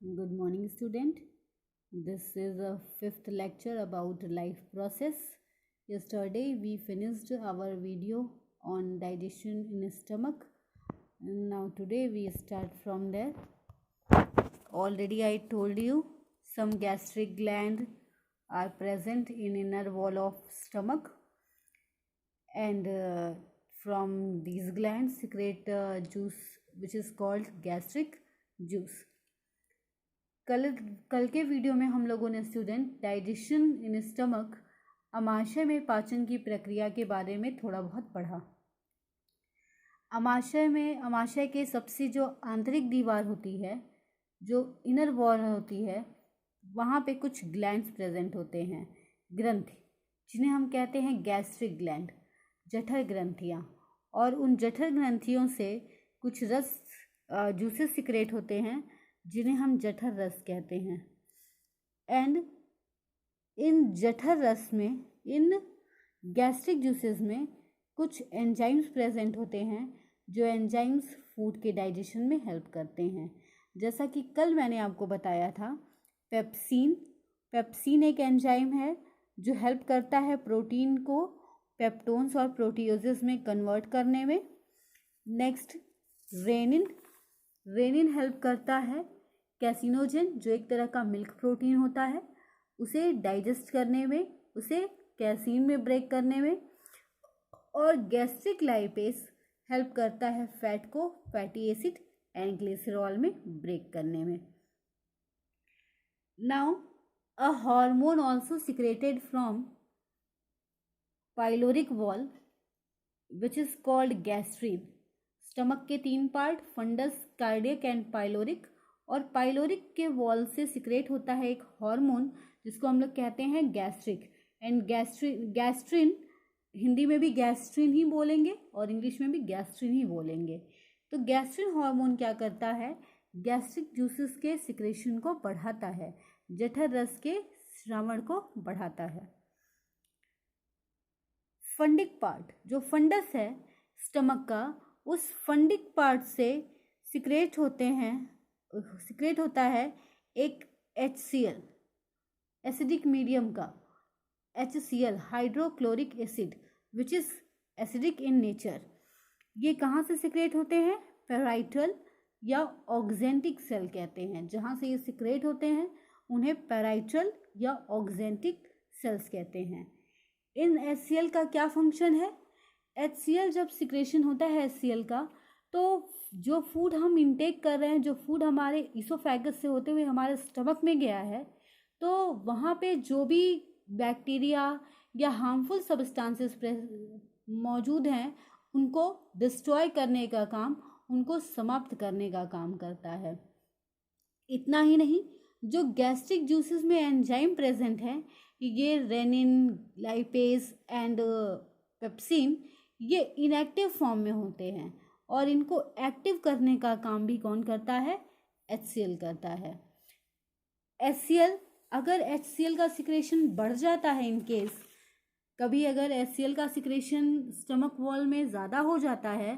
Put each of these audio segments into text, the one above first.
Good morning, student. This is a fifth lecture about life process. Yesterday we finished our video on digestion in stomach. And now today we start from there. Already I told you some gastric gland are present in inner wall of stomach, and from these glands secrete juice which is called gastric juice. कल के video में हम लोगों ने student digestion in stomach अमाशय में पाचन की प्रक्रिया के बारे में थोड़ा बहुत पढ़ा। अमाशय के सबसे जो आंतरिक दीवार होती है, जो इनर वॉल होती है, वहाँ पे कुछ ग्लैंड्स प्रेजेंट होते हैं, ग्रंथि, जिन्हें हम कहते हैं गैस्ट्रिक ग्लैंड, जठर ग्रंथियाँ। और उन जठर ग्रंथियों से कुछ रस जूसेस सिक्रेट होते हैं जिन्हें हम जठर रस कहते हैं। एंड इन जठर रस में, इन गैस्ट्रिक जूसेस में कुछ एंजाइम्स प्रेजेंट होते हैं, जो एंजाइम्स फूड के डाइजेशन में हेल्प करते हैं। जैसा कि कल मैंने आपको बताया था, पेप्सिन एक एंजाइम है जो हेल्प करता है प्रोटीन को पेप्टोन्स और प्रोटियोजेस में कन्वर्ट करने में। नेक्स्ट रेनिन हेल्प करता है कैसिनोजन, जो एक तरह का मिल्क प्रोटीन होता है, उसे डाइजेस्ट करने में, उसे कैसीन में ब्रेक करने में। और गैस्ट्रिक लाइपेस हेल्प करता है फैट को फैटी एसिड एंड ग्लिसरॉल में ब्रेक करने में। Now a hormone also secreted from pyloric wall which is called gastrin. Stomach के 3 part, fundus, cardiac and pyloric, और पाइलोरिक के वॉल से सिक्रेट होता है एक हार्मोन जिसको हम लोग कहते हैं गैस्ट्रिक। एंड गैस्ट्रिन हिंदी में भी गैस्ट्रिन ही बोलेंगे और इंग्लिश में भी गैस्ट्रिन ही बोलेंगे। तो गैस्ट्रिन हार्मोन क्या करता है, गैस्ट्रिक जूसेस के सिक्रेशन को बढ़ाता है, जठर रस के श्रावण को बढ़ाता है। फंडिक पार्ट, जो फंडस है स्टमक का, उस फंडिक पार्ट से सिक्रेट होता है एक HCl, एसिडिक मीडियम का HCl, hydrochloric acid, which is acidic in nature. ये कहाँ से सिक्रेट होते हैं, पैराइटल या ऑक्जेंटिक सेल कहते हैं। जहाँ से ये सिक्रेट होते हैं उन्हें पैराइटल या ऑक्जेंटिक सेल्स कहते हैं। इन HCl का क्या फंक्शन है, HCl जब सिक्रेशन होता है HCl का, तो जो फूड हम इंटेक कर रहे हैं, जो फूड हमारे इसोफेगस से होते हुए हमारे स्टमक में गया है, तो वहाँ पे जो भी बैक्टीरिया या हार्मफुल सब्सटेंसेस मौजूद हैं, उनको डिस्ट्रॉय करने का काम, उनको समाप्त करने का काम करता है। इतना ही नहीं, जो गैस्ट्रिक जूसेस में एंजाइम प्रेजेंट है, ये रेनिन, लाइपेस एंड पेप्सिन, ये इनएक्टिव फॉर्म में होते हैं और इनको एक्टिव करने का काम भी कौन करता है, HCl करता है। अगर HCl का सिक्रेशन बढ़ जाता है, इन केस कभी अगर HCl का सिक्रेशन स्टमक वॉल में ज़्यादा हो जाता है,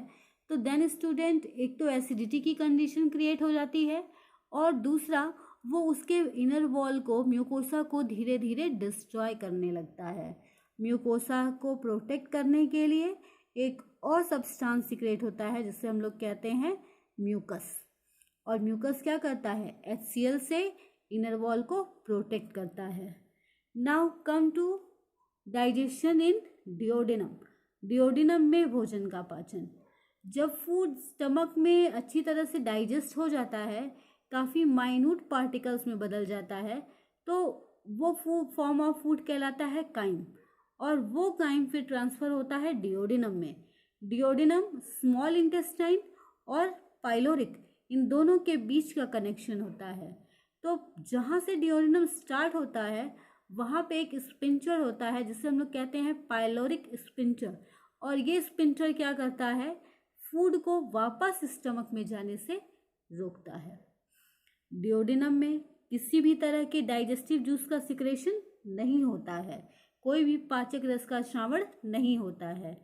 तो देन स्टूडेंट, एक तो एसिडिटी की कंडीशन क्रिएट हो जाती है, और दूसरा वो उसके इनर वॉल को, म्यूकोसा को धीरे धीरे डिस्ट्रॉय करने लगता है। म्यूकोसा को प्रोटेक्ट करने के लिए एक और सब्सटेंस सिक्रेट होता है जिससे हम लोग कहते हैं म्यूकस, और म्यूकस क्या करता है, HCl से इनर वॉल को प्रोटेक्ट करता है। Now come to digestion in duodenum. Duodenum में भोजन का पाचन। जब फूड स्टमक में अच्छी तरह से डाइजेस्ट हो जाता है, काफ़ी माइन्यूट पार्टिकल्स में बदल जाता है, तो वो फॉर्म ऑफ फूड कहलाता है काइम, और वो काइम फिर ट्रांसफ़र होता है डिओडिनम में। डिओडिनम स्मॉल इंटेस्टाइन और पाइलोरिक, इन दोनों के बीच का कनेक्शन होता है। तो जहाँ से डिओडिनम स्टार्ट होता है, वहाँ पे एक स्पिंचर होता है जिसे हम लोग कहते हैं पाइलोरिक स्पिंचर, और ये स्पिंचर क्या करता है, फूड को वापस स्टमक में जाने से रोकता है। डिओडिनम में किसी भी तरह के डाइजेस्टिव जूस का सिक्रेशन नहीं होता है, कोई भी पाचक रस का श्रावण नहीं होता है।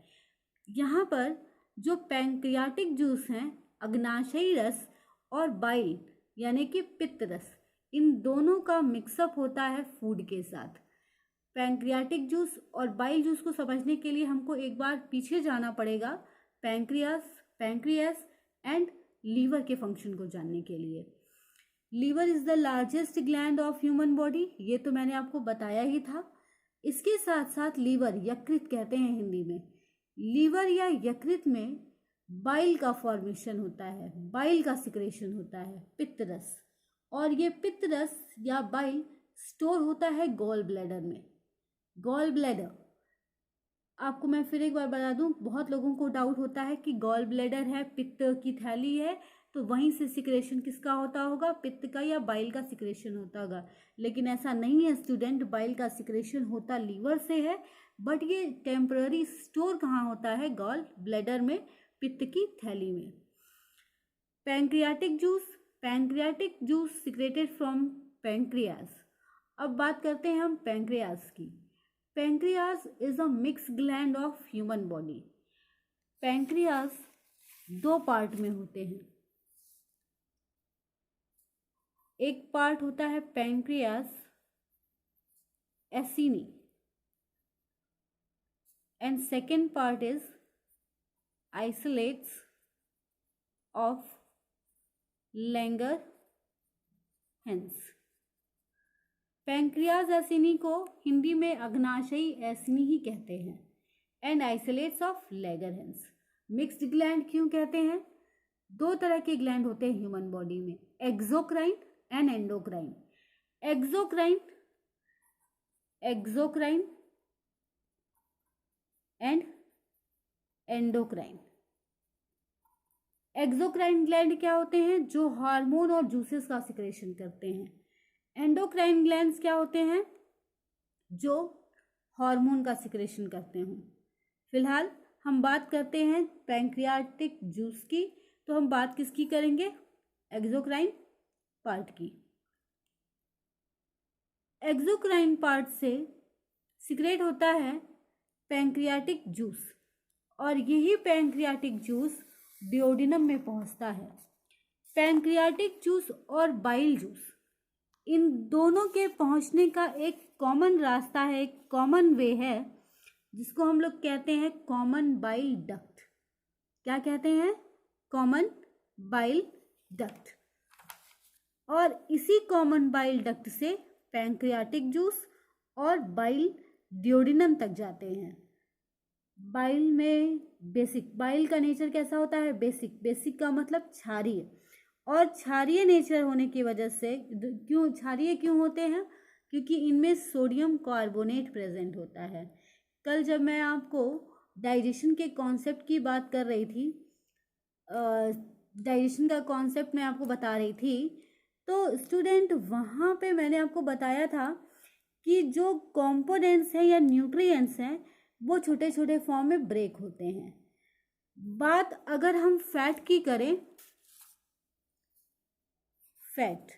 यहाँ पर जो पैंक्रियाटिक जूस हैं, अग्नाशयी रस और बाइल, यानी कि पित्त रस, इन दोनों का मिक्सअप होता है फूड के साथ। पैंक्रियाटिक जूस और बाइल जूस को समझने के लिए हमको एक बार पीछे जाना पड़ेगा, पैंक्रियास एंड लीवर के फंक्शन को जानने के लिए। Liver is the largest gland of human body, ये तो मैंने आपको बताया ही था। इसके साथ साथ लीवर, यकृत कहते हैं हिंदी में, लीवर या यकृत में बाइल का फॉर्मेशन होता है, बाइल का सिक्रेशन होता है, पित्त रस। और ये पित्त रस या बाइल स्टोर होता है गॉल ब्लैडर में। गॉल ब्लैडर, आपको मैं फिर एक बार बता दूं, बहुत लोगों को डाउट होता है कि गॉल ब्लैडर है, पित्त की थैली है, तो वहीं से सिक्रेशन किसका होता होगा, पित्त का या बाइल का सिक्रेशन होता होगा। लेकिन ऐसा नहीं है स्टूडेंट, बाइल का सिक्रेशन होता लीवर से है, बट ये टेम्पररी स्टोर कहाँ होता है, गॉल ब्लैडर में, पित्त की थैली में। Pancreatic juice secreted from pancreas. अब बात करते हैं हम पैंक्रियास की। Pancreas is a mix gland of human body. Pancreas दो पार्ट में होते हैं, एक पार्ट होता है pancreas acini and second part is isolates of Langerhans. Pancreas acini को हिंदी में अग्नाशयी एसिनी ही कहते हैं, and isolates of Langerhans. Mixed gland क्यों कहते हैं? दो तरह के ग्लैंड होते हैं ह्यूमन बॉडी में, exocrine and endocrine. Exocrine and endocrine. Exocrine gland क्या होते हैं? जो हार्मोन और जूसेस का सिक्रेशन करते हैं। एंडोक्राइन ग्लैंड्स क्या होते हैं? जो हार्मोन का सिक्रेशन करते हैं। फिलहाल हम बात करते हैं पैंक्रियाटिक जूस की, तो हम बात किसकी करेंगे? एक्सोक्राइन पार्ट की। एक्सोक्राइन पार्ट से सिक्रेट होता है पैंक्रियाटिक जूस, और यही पैंक्रियाटिक जूस डिओडिनम में पहुंचता है। पैंक्रियाटिक जूस और बाइल जूस, इन दोनों के पहुंचने का एक कॉमन रास्ता है, एक कॉमन वे है, जिसको हम लोग कहते हैं कॉमन बाइल डक्ट। क्या कहते हैं? Common bile duct. और इसी कॉमन बाइल डक्ट से पैंक्रियाटिक जूस और बाइल डिओडिनम तक जाते हैं। बाइल में बाइल का नेचर कैसा होता है? बेसिक का मतलब क्षारीय, और क्षारीय नेचर होने की वजह से क्षारीय क्यों होते हैं? क्योंकि इनमें सोडियम कार्बोनेट प्रेजेंट होता है। कल जब मैं आपको डाइजेशन के कॉन्सेप्ट की बात कर रही थी, डाइजेशन का कॉन्सेप्ट मैं आपको बता रही थी, तो स्टूडेंट वहाँ पे मैंने आपको बताया था कि जो कंपोनेंट्स हैं या न्यूट्रिएंट्स हैं वो छोटे छोटे फॉर्म में ब्रेक होते हैं। बात अगर हम फैट की करें, फैट,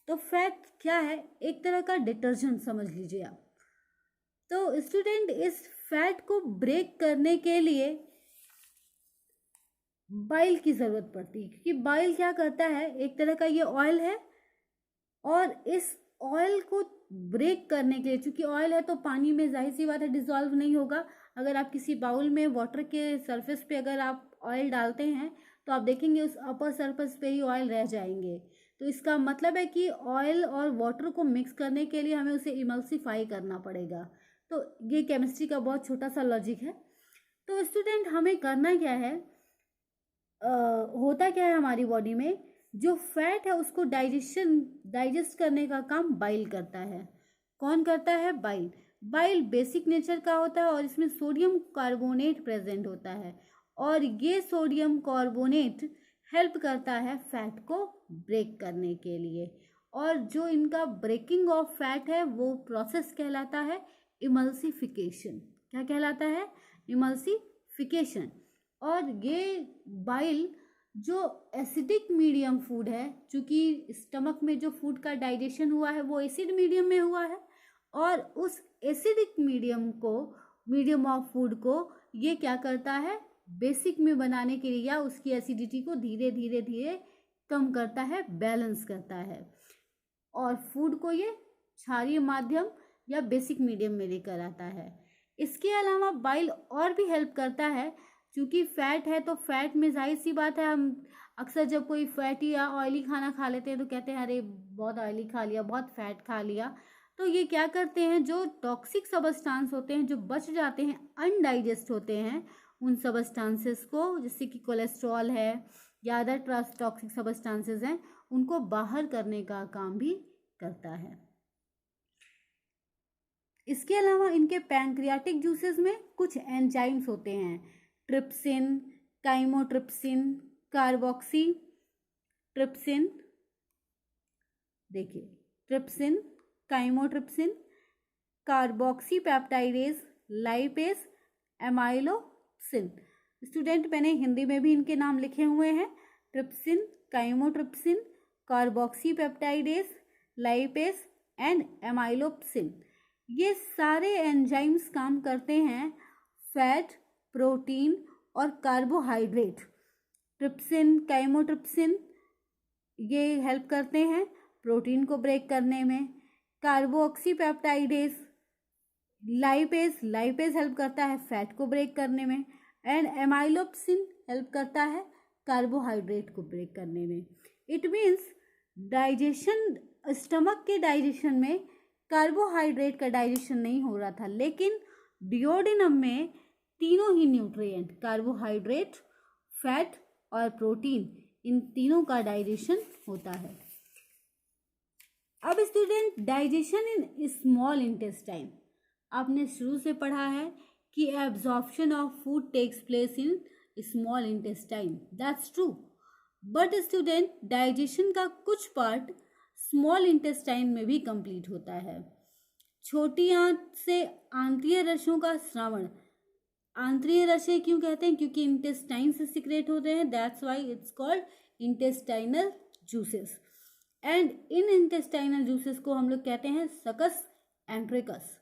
तो फैट क्या है? एक तरह का डिटर्जेंट समझ लीजिए आप। तो स्टूडेंट इस फैट को ब्रेक करने के लिए बाइल की ज़रूरत पड़ती है, क्योंकि बाइल क्या करता है? एक तरह का ये ऑयल है, और इस ऑयल को ब्रेक करने के लिए, चूंकि ऑयल है तो पानी में जाहिर सी बात है डिसॉल्व नहीं होगा। अगर आप किसी बाउल में वाटर के सरफेस पे अगर आप ऑयल डालते हैं तो आप देखेंगे उस अपर सरफेस पे ही ऑयल रह जाएंगे। तो इसका मतलब है कि ऑयल और वाटर को मिक्स करने के लिए हमें उसे इमल्सिफाई करना पड़ेगा। तो ये केमिस्ट्री का बहुत छोटा सा लॉजिक है। तो स्टूडेंट हमें करना क्या है, होता क्या है हमारी बॉडी में, जो फैट है उसको डाइजेस्ट करने का काम बाइल करता है। कौन करता है? बाइल। बाइल बेसिक नेचर का होता है और इसमें सोडियम कार्बोनेट प्रेजेंट होता है, और ये सोडियम कार्बोनेट हेल्प करता है फैट को ब्रेक करने के लिए। और जो इनका ब्रेकिंग ऑफ फैट है वो प्रोसेस कहलाता है इमल्सिफिकेशन। क्या कहलाता है? इमल्सिफिकेशन। और ये बाइल जो एसिडिक मीडियम फूड है, चूँकि स्टमक में जो फूड का डाइजेशन हुआ है वो एसिड मीडियम में हुआ है, और उस एसिडिक मीडियम ऑफ फूड को ये क्या करता है? बेसिक में बनाने के लिए, या उसकी एसिडिटी को धीरे धीरे कम करता है, बैलेंस करता है, और फूड को ये क्षारीय माध्यम या बेसिक मीडियम में लेकर आता है। इसके अलावा बाइल और भी हेल्प करता है, क्योंकि फैट है तो फैट में जाहिर सी बात है, हम अक्सर जब कोई फैटी या ऑयली खाना खा लेते हैं तो कहते हैं अरे बहुत ऑयली खा लिया, बहुत फैट खा लिया। तो ये क्या करते हैं, जो टॉक्सिक सबस्टांस होते हैं जो बच जाते हैं, अनडाइजेस्ट होते हैं, उन सबस्टांसेस को, जैसे कि कोलेस्ट्रॉल है या अदर टॉक्सिक सबस्टांसेस हैं, उनको बाहर करने का काम भी करता है। इसके अलावा इनके पैंक्रियाटिक जूसेस में कुछ एंजाइम्स होते हैं, ट्रिप्सिन, काइमोट्रिप्सिन, कार्बोक्सी ट्रिप्सिन, देखिए trypsin, chymotrypsin, carboxypeptidase, lipase, amylopsin. Student मैंने हिंदी में भी इनके नाम लिखे हुए हैं, trypsin, chymotrypsin, carboxypeptidase, lipase and amylopsin. ये सारे एंजाइम्स काम करते हैं फैट, प्रोटीन और कार्बोहाइड्रेट। ट्रिप्सिन, काइमोट्रिप्सिन ये हेल्प करते हैं प्रोटीन को ब्रेक करने में, कार्बोक्सी पेप्टाइडेज, लाइपेज हेल्प करता है फैट को ब्रेक करने में, एंड एमाइलोसिन हेल्प करता है कार्बोहाइड्रेट को ब्रेक करने में। इट मीन्स डाइजेशन, स्टमक के डाइजेशन में कार्बोहाइड्रेट का डाइजेशन नहीं हो रहा था, लेकिन डिओडिनम में तीनों ही न्यूट्रिएंट, कार्बोहाइड्रेट, फैट और प्रोटीन, इन तीनों का डाइजेशन होता है। अब student, digestion in small intestine, आपने शुरू से पढ़ा है कि absorption of food takes place in small intestine, that's true, but student digestion का कुछ पार्ट स्मॉल इंटेस्टाइन में भी कंप्लीट होता है। छोटी आंत से आंतरीय रसों का स्रावण, आंतरीय रसें क्यों कहते हैं, क्योंकि इंटेस्टाइन से सिक्रेट होते हैं, that's why it's called intestinal juices, and in intestinal juices को हम लोग कहते हैं सकस एंट्रिकस,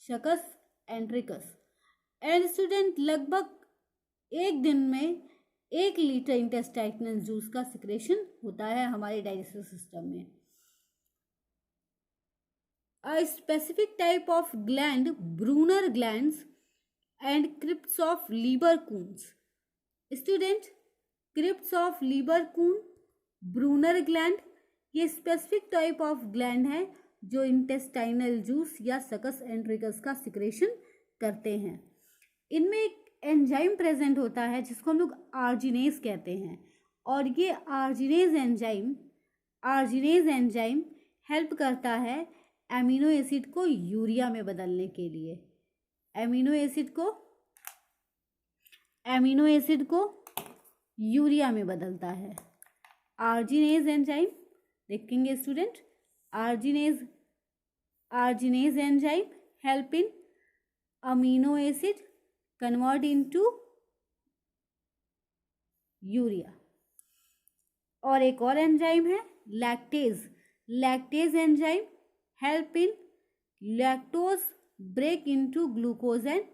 शकस एंट्रिकस। एंड स्टूडेंट लगभग एक दिन में 1 लीटर इंटेस्टाइनल जूस का सिक्रेशन होता है हमारे डाइजेस्टिव सिस्टम में। A specific type of gland, Brunner glands and crypts of Lieberkühn. Student, crypts of Lieberkühn, Brunner gland, ये स्पेसिफिक टाइप ऑफ ग्लैंड है जो इंटेस्टाइनल जूस या सकस एंट्रिकस का सिक्रेशन करते हैं। इनमें एक एंजाइम प्रेजेंट होता है जिसको हम लोग आर्जिनेज कहते हैं, और ये आर्जिनेज एंजाइम हेल्प करता है एमिनो एसिड को यूरिया में बदलने के लिए। एमिनो एसिड को यूरिया में बदलता है आर्जिनेज एंजाइम। देखेंगे student, arginase enzyme help in amino acid convert into urea. और एक और एंजाइम है lactase enzyme help in lactose break into glucose and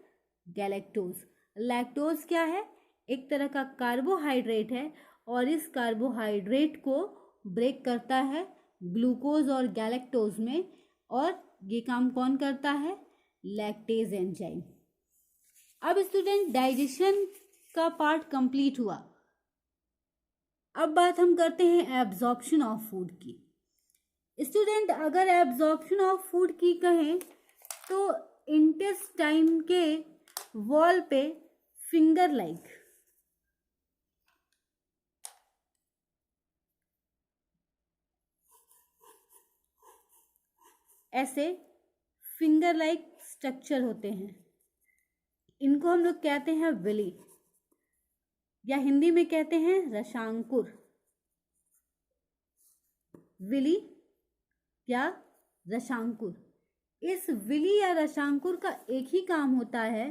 galactose. Lactose क्या है, एक तरह का कार्बोहाइड्रेट है, और इस कार्बोहाइड्रेट को ब्रेक करता है ग्लूकोज और गैलेक्टोज में, और ये काम कौन करता है, लैक्टेज एंजाइम। अब स्टूडेंट डाइजेशन का पार्ट कंप्लीट हुआ, अब बात हम करते हैं एब्जॉर्प्शन ऑफ फूड की। स्टूडेंट अगर एब्जॉर्प्शन ऑफ फूड की कहें तो इंटेस्टाइन के वॉल पे फिंगर लाइक ऐसे फिंगर लाइक स्ट्रक्चर होते हैं, इनको हम लोग कहते हैं विली, या हिंदी में कहते हैं रसांकुर। विली या रसांकुर। इस विली या रसांकुर का एक ही काम होता है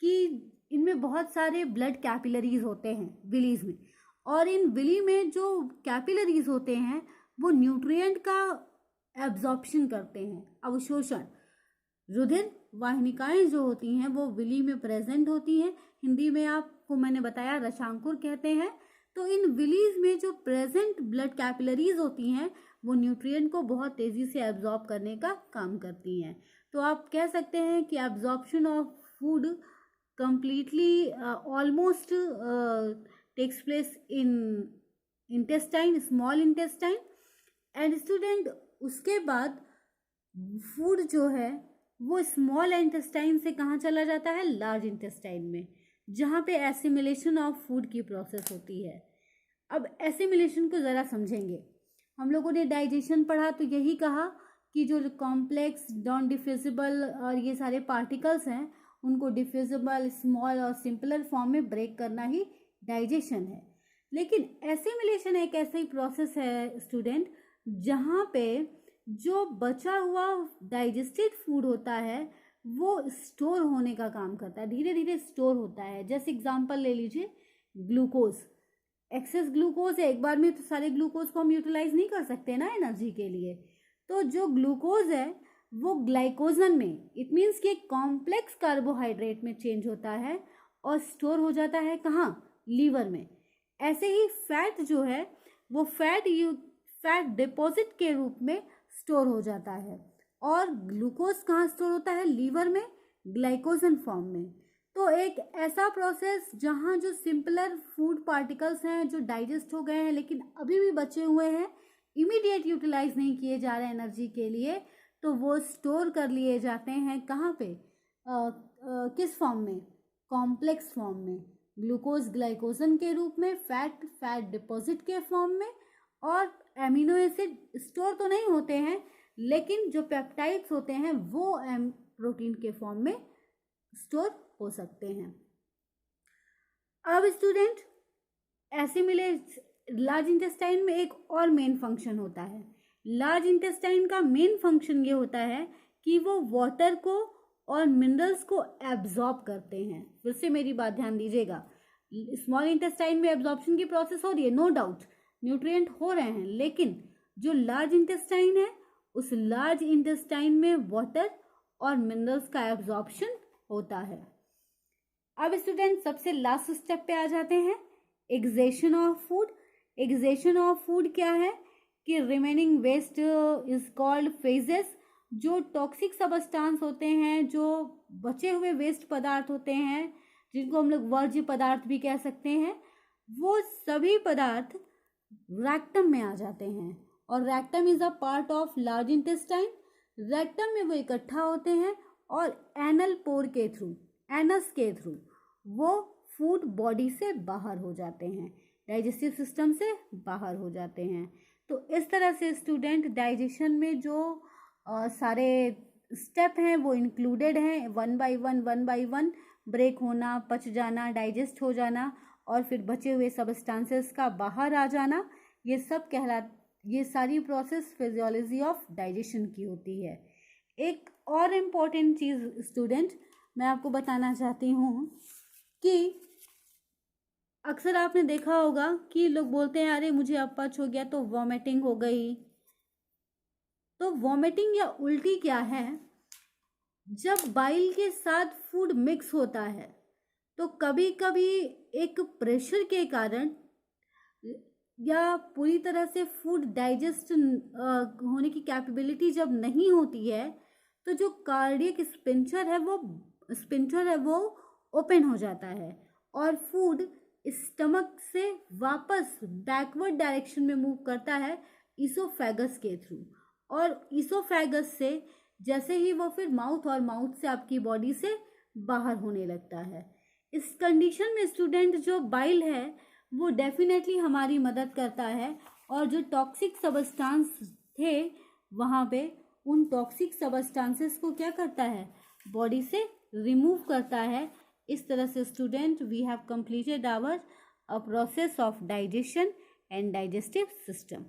कि इनमें बहुत सारे ब्लड कैपिलरीज होते हैं विलीज में, और इन विली में जो कैपिलरीज होते हैं वो न्यूट्रिएंट का एब्जॉर्प्शन करते हैं, अवशोषण। रुधिर वाहिनिकाएं जो होती हैं वो विली में प्रेजेंट होती हैं, हिंदी में आपको मैंने बताया रसांकुर कहते हैं। तो इन विलीज में जो प्रेजेंट ब्लड कैपिलरीज होती हैं वो न्यूट्रिएंट को बहुत तेज़ी से एब्जॉर्ब करने का काम करती हैं। तो आप कह सकते हैं कि absorption of food completely almost takes place in intestine, small intestine, and student उसके बाद फूड जो है वो स्मॉल इंटेस्टाइन से कहाँ चला जाता है, लार्ज इंटेस्टाइन में, जहाँ पे एसिमिलेशन ऑफ फूड की प्रोसेस होती है। अब एसिमिलेशन को ज़रा समझेंगे। हम लोगों ने डाइजेशन पढ़ा तो यही कहा कि जो कॉम्प्लेक्स, नॉन डिफिजिबल और ये सारे पार्टिकल्स हैं उनको डिफ्यूजिबल, स्मॉल और सिंपलर फॉर्म में ब्रेक करना ही डाइजेशन है। लेकिन एसिमिलेशन एक ऐसा ही प्रोसेस है स्टूडेंट जहाँ पे जो बचा हुआ डाइजेस्टेड फूड होता है वो स्टोर होने का काम करता है, धीरे धीरे स्टोर होता है। जैसे एग्जांपल ले लीजिए ग्लूकोज, एक्सेस ग्लूकोज है, एक बार में तो सारे ग्लूकोज को हम यूटिलाइज नहीं कर सकते ना एनर्जी के लिए। तो जो ग्लूकोज है वो ग्लाइकोजन में, इट मीन्स कि एक कॉम्प्लेक्स कार्बोहाइड्रेट में चेंज होता है और स्टोर हो जाता है कहाँ, लीवर में। ऐसे ही फैट जो है वो फैट डिपॉजिट के रूप में स्टोर हो जाता है। और ग्लूकोज कहाँ स्टोर होता है, लीवर में, ग्लाइकोजन फॉर्म में। तो एक ऐसा प्रोसेस जहाँ जो सिंपलर फूड पार्टिकल्स हैं जो डाइजेस्ट हो गए हैं लेकिन अभी भी बचे हुए हैं, इमीडिएट यूटिलाइज नहीं किए जा रहे हैं एनर्जी के लिए, तो वो स्टोर कर लिए जाते हैं कहाँ पे, किस फॉर्म में, कॉम्प्लेक्स फॉर्म में, ग्लूकोज ग्लाइकोजन के रूप में, फैट डिपॉजिट के फॉर्म में। और एमिनो एसिड स्टोर तो नहीं होते हैं लेकिन जो पेप्टाइड्स होते हैं वो प्रोटीन के फॉर्म में स्टोर हो सकते हैं। अब स्टूडेंट एसिमिलेट लार्ज इंटेस्टाइन में एक और मेन फंक्शन होता है। लार्ज इंटेस्टाइन का मेन फंक्शन ये होता है कि वो वाटर को और मिनरल्स को एब्जॉर्ब करते हैं। फिर से मेरी बात ध्यान दीजिएगा, स्मॉल इंटेस्टाइन में एब्जॉर्प्शन की प्रोसेस हो रही है, नो डाउट न्यूट्रिएंट हो रहे हैं, लेकिन जो लार्ज इंटेस्टाइन है उस लार्ज इंटेस्टाइन में वाटर और मिनरल्स का एब्जॉर्प्शन होता है। अब स्टूडेंट सबसे लास्ट स्टेप पे आ जाते हैं, egestion of food. Egestion of food क्या है कि remaining waste is called faeces. जो टॉक्सिक सबस्टांस होते हैं, जो बचे हुए वेस्ट पदार्थ होते हैं जिनको हम लोग वर्ज्य पदार्थ भी कह सकते हैं, वो सभी पदार्थ रेक्टम में आ जाते हैं। और rectum is a part of large intestine. Rectum में वो इकट्ठा होते हैं और एनल पोर के थ्रू, एनस के थ्रू वो फूड बॉडी से बाहर हो जाते हैं, डाइजेस्टिव सिस्टम से बाहर हो जाते हैं। तो इस तरह से स्टूडेंट डाइजेशन में जो सारे स्टेप हैं वो इंक्लूडेड हैं, वन बाय वन ब्रेक होना, पच जाना, डाइजेस्ट हो जाना और फिर बचे हुए सबस्टांसेस का बाहर आ जाना, ये सारी प्रोसेस फिजियोलॉजी ऑफ डाइजेशन की होती है। एक और इम्पॉर्टेंट चीज़ स्टूडेंट मैं आपको बताना चाहती हूँ कि अक्सर आपने देखा होगा कि लोग बोलते हैं अरे मुझे अपच हो गया तो वॉमिटिंग हो गई। तो वॉमिटिंग या उल्टी क्या है, जब बाइल के साथ फूड मिक्स होता है तो कभी कभी एक प्रेशर के कारण या पूरी तरह से फूड डाइजेस्ट होने की कैपेबिलिटी जब नहीं होती है तो जो कार्डियक स्पिंटर है वो ओपन हो जाता है और फूड स्टमक से वापस बैकवर्ड डायरेक्शन में मूव करता है ईसोफेगस के थ्रू। और ईसोफेगस से जैसे ही वो फिर माउथ और माउथ से आपकी बॉडी से बाहर होने लगता है। इस कंडीशन में स्टूडेंट जो बाइल है वो डेफिनेटली हमारी मदद करता है और जो टॉक्सिक सबस्टांस थे वहाँ पे उन टॉक्सिक सबस्टांसेस को क्या करता है, बॉडी से रिमूव करता है। इस तरह से student we have completed our process of digestion and digestive system.